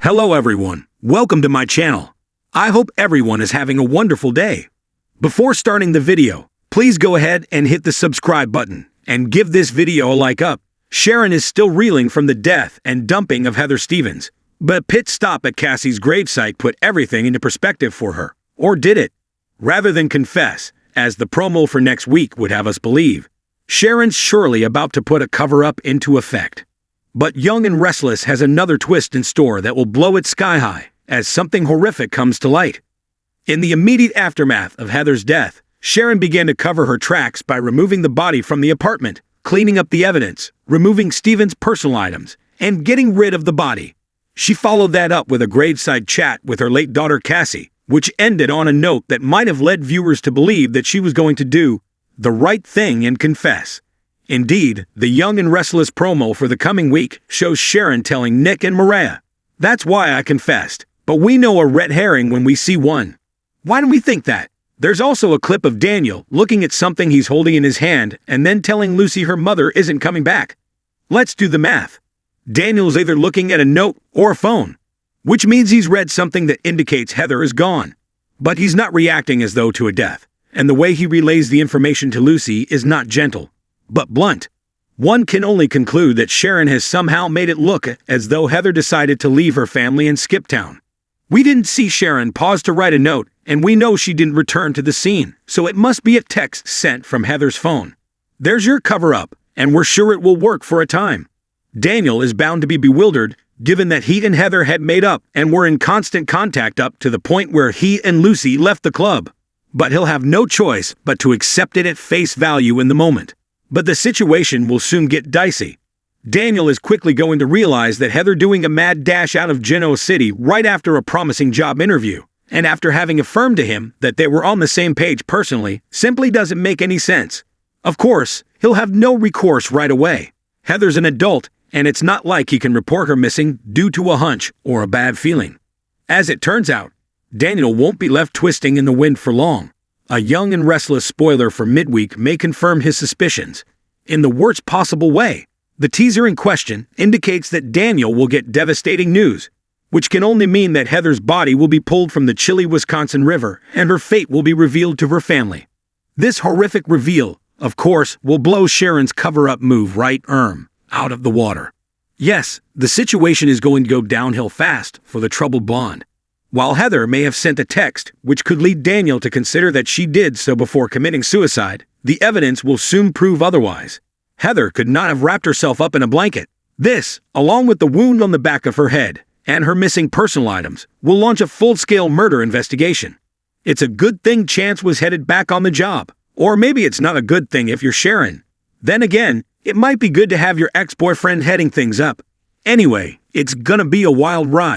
Hello everyone, welcome to my channel. I hope everyone is having a wonderful day. Before starting the video, please go ahead and hit the subscribe button and give this video a like up. Sharon is still reeling from the death and dumping of Heather Stevens, but a pit stop at Cassie's gravesite put everything into perspective for her. Or did it? Rather than confess, as the promo for next week would have us believe, Sharon's surely about to put a cover-up into effect. But Young and Restless has another twist in store that will blow it sky high as something horrific comes to light. In the immediate aftermath of Heather's death, Sharon began to cover her tracks by removing the body from the apartment, cleaning up the evidence, removing Stevens' personal items, and getting rid of the body. She followed that up with a graveside chat with her late daughter Cassie, which ended on a note that might have led viewers to believe that she was going to do the right thing and confess. Indeed, the Young and Restless promo for the coming week shows Sharon telling Nick and Mariah, "That's why I confessed, but we know a red herring when we see one." Why do we think that? There's also a clip of Daniel looking at something he's holding in his hand and then telling Lucy her mother isn't coming back. Let's do the math. Daniel's either looking at a note or a phone, which means he's read something that indicates Heather is gone. But he's not reacting as though to a death, and the way he relays the information to Lucy is not gentle, but blunt. One can only conclude that Sharon has somehow made it look as though Heather decided to leave her family and skip town. We didn't see Sharon pause to write a note, and we know she didn't return to the scene, so it must be a text sent from Heather's phone. There's your cover-up, and we're sure it will work for a time. Daniel is bound to be bewildered, given that he and Heather had made up and were in constant contact up to the point where he and Lucy left the club. But he'll have no choice but to accept it at face value in the moment. But the situation will soon get dicey. Daniel is quickly going to realize that Heather doing a mad dash out of Genoa City right after a promising job interview, and after having affirmed to him that they were on the same page personally, simply doesn't make any sense. Of course, he'll have no recourse right away. Heather's an adult, and it's not like he can report her missing due to a hunch or a bad feeling. As it turns out, Daniel won't be left twisting in the wind for long. A Young and Restless spoiler for midweek may confirm his suspicions. In the worst possible way, the teaser in question indicates that Daniel will get devastating news, which can only mean that Heather's body will be pulled from the chilly Wisconsin River and her fate will be revealed to her family. This horrific reveal, of course, will blow Sharon's cover-up move out of the water. Yes, the situation is going to go downhill fast for the troubled blonde. While Heather may have sent a text which could lead Daniel to consider that she did so before committing suicide, the evidence will soon prove otherwise. Heather could not have wrapped herself up in a blanket. This, along with the wound on the back of her head and her missing personal items, will launch a full-scale murder investigation. It's a good thing Chance was headed back on the job. Or maybe it's not a good thing if you're Sharon. Then again, it might be good to have your ex-boyfriend heading things up. Anyway, it's gonna be a wild ride.